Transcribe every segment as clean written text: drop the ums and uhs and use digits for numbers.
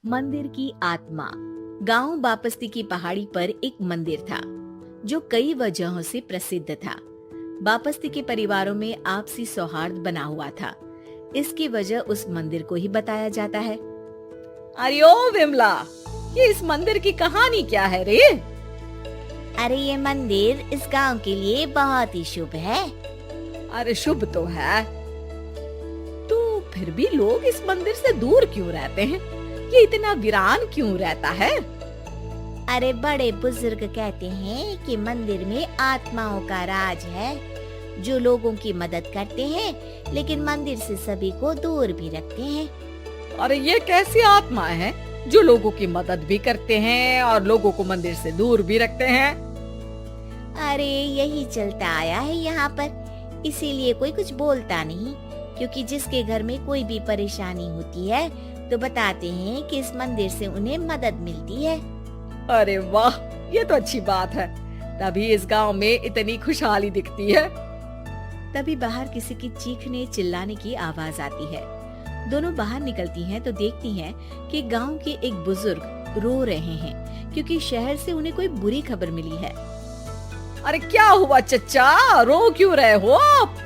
मंदिर की आत्मा। गांव बापस्ती की पहाड़ी पर एक मंदिर था जो कई वजहों से प्रसिद्ध था। बापस्ती के परिवारों में आपसी सौहार्द बना हुआ था। इसकी वजह उस मंदिर को ही बताया जाता है। अरे ओ विमला, ये इस मंदिर की कहानी क्या है रे? अरे ये मंदिर इस गांव के लिए बहुत ही शुभ है। अरे शुभ तो है, तो फिर भी लोग इस मंदिर से दूर क्यों रहते हैं? ये इतना वीरान क्यों रहता है? अरे बड़े बुजुर्ग कहते हैं कि मंदिर में आत्माओं का राज है जो लोगों की मदद करते हैं, लेकिन मंदिर से सभी को दूर भी रखते हैं। अरे ये कैसी आत्माएं हैं जो लोगों की मदद भी करते हैं और लोगों को मंदिर से दूर भी रखते हैं? अरे यही चलता आया है यहाँ पर, इसीलिए कोई कुछ बोलता नहीं, क्योंकि जिसके घर में कोई भी परेशानी होती है तो बताते हैं कि इस मंदिर से उन्हें मदद मिलती है। अरे वाह, ये तो अच्छी बात है। तभी इस गांव में इतनी खुशहाली दिखती है। तभी बाहर किसी की चीखने चिल्लाने की आवाज आती है। दोनों बाहर निकलती हैं तो देखती हैं कि गांव के एक बुजुर्ग रो रहे हैं क्योंकि शहर से उन्हें कोई बुरी खबर मिली है। अरे क्या हुआ चच्चा, रो क्यों रहे हो आप?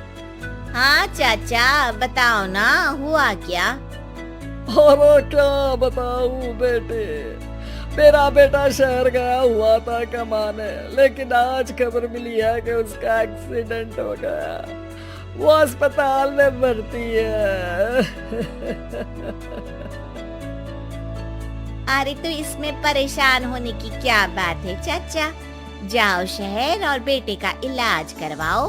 हाँ चाचा, बताओ ना, हुआ क्या? और क्या बताऊं बेटे, मेरा बेटा शहर गया हुआ था कमाने, लेकिन आज खबर मिली है कि उसका एक्सीडेंट हो गया। वो अस्पताल में भर्ती है। अरे तो इसमें परेशान होने की क्या बात है चाचा, जाओ शहर और बेटे का इलाज करवाओ।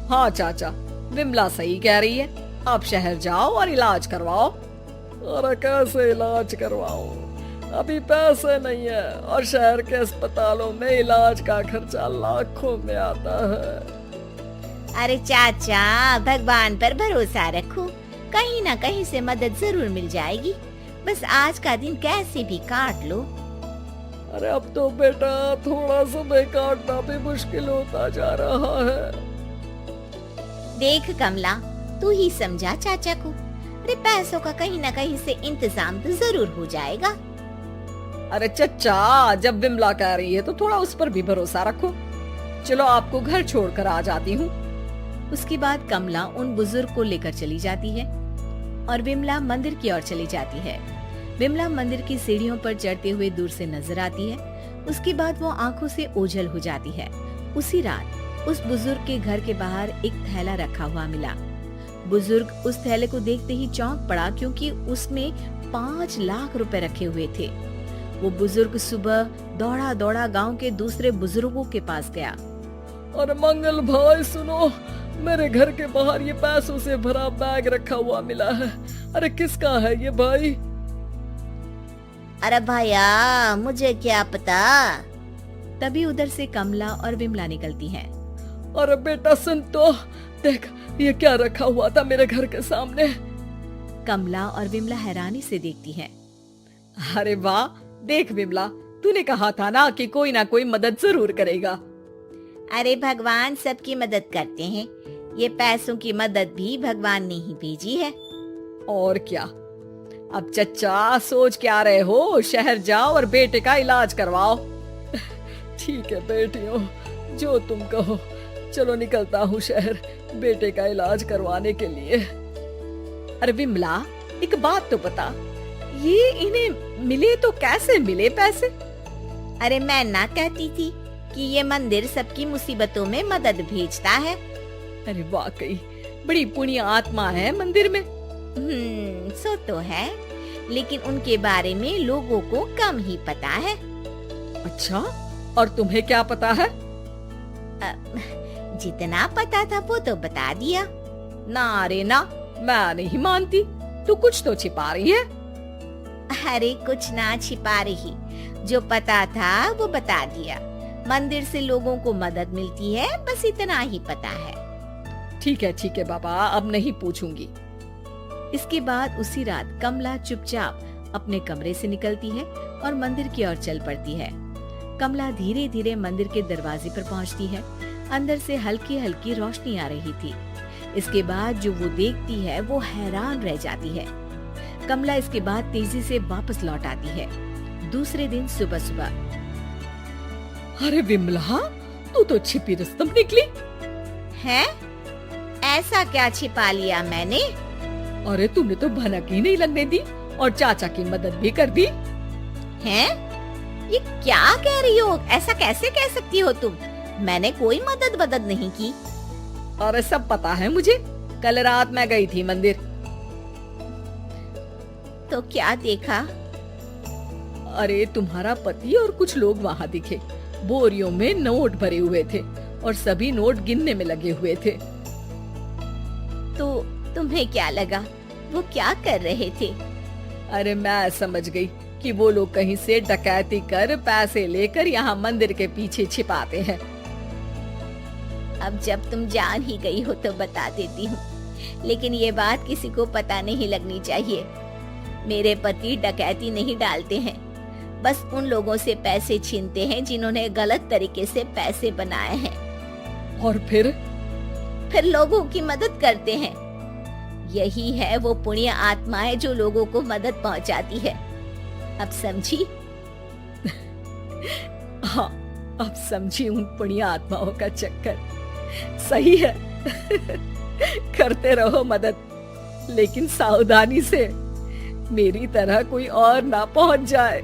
हाँ चाचा, विमला सही कह रही है, आप शहर जाओ और इलाज करवाओ। और कैसे इलाज करवाऊं, अभी पैसे नहीं है और शहर के अस्पतालों में इलाज का खर्चा लाखों में आता है। अरे चाचा, भगवान पर भरोसा रखो, कहीं ना कहीं से मदद जरूर मिल जाएगी। बस आज का दिन कैसे भी काट लो। अरे अब तो बेटा थोड़ा समय काटना भी मुश्किल होता जा रहा है। देख कमला, तू ही समझा चाचा को। अरे पैसों का कहीं ना कहीं से इंतजाम तो जरूर हो जाएगा। अरे चच्चा, जब विमला कह रही है तो थोड़ा उस पर भी भरोसा रखो। चलो आपको घर छोड़कर आ जाती हूँ। उसके बाद कमला उन बुजुर्ग को लेकर चली जाती है और विमला मंदिर की ओर चली जाती है। विमला मंदिर की सीढ़ियों पर चढ़ते हुए दूर से नजर आती है। उसके बाद वो आंखों से ओझल हो जाती है। उसी रात उस बुजुर्ग के घर के बाहर एक थैला रखा हुआ मिला। बुजुर्ग उस थैले को देखते ही चौंक पड़ा, क्योंकि उसमें 5 लाख रुपए रखे हुए थे। वो बुजुर्ग सुबह दौड़ा दौड़ा गांव के दूसरे बुजुर्गों के पास गया। और मंगल भाई सुनो, मेरे घर के बाहर ये पैसों से भरा बैग रखा हुआ मिला है। अरे किसका है ये भाई? अरे भैया, मुझे क्या पता। तभी उधर से कमला और विमला निकलती हैं। अरे बेटा सुन तो, देख ये क्या रखा हुआ था मेरे घर के सामने। कमला और विमला हैरानी से देखती हैं। अरे वाह, देख विमला, तूने कहा था ना कि कोई ना कोई मदद जरूर करेगा। अरे भगवान सबकी मदद करते हैं, ये पैसों की मदद भी भगवान ने ही भेजी है। और क्या। अब चच्चा सोच क्या रहे हो, शहर जाओ और बेटे का इलाज करवाओ। ठीक है बेटियों, जो तुम कहो। चलो निकलता हूँ शहर बेटे का इलाज करवाने के लिए। अरे विमला, एक बात तो बता, ये इन्हें मिले तो कैसे मिले पैसे? अरे मैं ना कहती थी कि ये मंदिर सबकी मुसीबतों में मदद भेजता है। अरे वाकई बड़ी पुण्य आत्मा है मंदिर में। सो तो है, लेकिन उनके बारे में लोगों को कम ही पता है। अच्छा, और तुम्हें क्या पता है? जितना पता था वो तो बता दिया। ना रे ना, मैं नहीं मानती, तू कुछ तो छिपा रही है। अरे कुछ ना छिपा रही, जो पता था वो बता दिया। मंदिर से लोगों को मदद मिलती है, बस इतना ही पता है। ठीक है बाबा, अब नहीं पूछूंगी। इसके बाद उसी रात कमला चुपचाप अपने कमरे से निकलती है और मंदिर की ओर चल पड़ती है। कमला धीरे धीरे मंदिर के दरवाजे पर पहुंचती है। अंदर से हल्की हल्की रोशनी आ रही थी। इसके बाद जो वो देखती है वो हैरान रह जाती है। कमला इसके बाद तेजी से वापस लौट आती है। दूसरे दिन सुबह सुबह, अरे विमला, तू तो छिपी रुस्तम निकली। है? ऐसा क्या छिपा लिया मैंने? अरे तूने तो भनक ही नहीं लगने दी और चाचा की मदद भी कर दी। हैं? ये क्या कह रही हो? ऐसा कैसे कह सकती हो तुम? मैंने कोई मदद नहीं की। अरे सब पता है मुझे, कल रात मैं गई थी मंदिर। तो क्या देखा? अरे तुम्हारा पति और कुछ लोग वहाँ दिखे। बोरियों में नोट भरे हुए थे और सभी नोट गिनने में लगे हुए थे। तो तुम्हें क्या लगा? वो क्या कर रहे थे? अरे मैं समझ गई कि वो लोग कहीं से डकैती कर पैसे लेकर यहाँ मंदिर के पीछे छिपाते हैं। अब जब तुम जान ही गई हो तो बता देती हूँ, लेकिन ये बात किसी को पता नहीं लगनी चाहिए। मेरे पति डकैती नहीं डालते हैं, बस उन लोगों से पैसे छीनते हैं जिन्होंने गलत तरीके से पैसे बनाए हैं। और फिर लोगों की मदद करते हैं। यही है वो पुण्य आत्माएं जो लोगों को मदद पहुंचाती है। अब समझी? हाँ, अब समझी उन पुण्य आत्माओं का चक्कर। सही है। करते रहो मदद, लेकिन सावधानी से, मेरी तरह कोई और ना पहुंच जाए।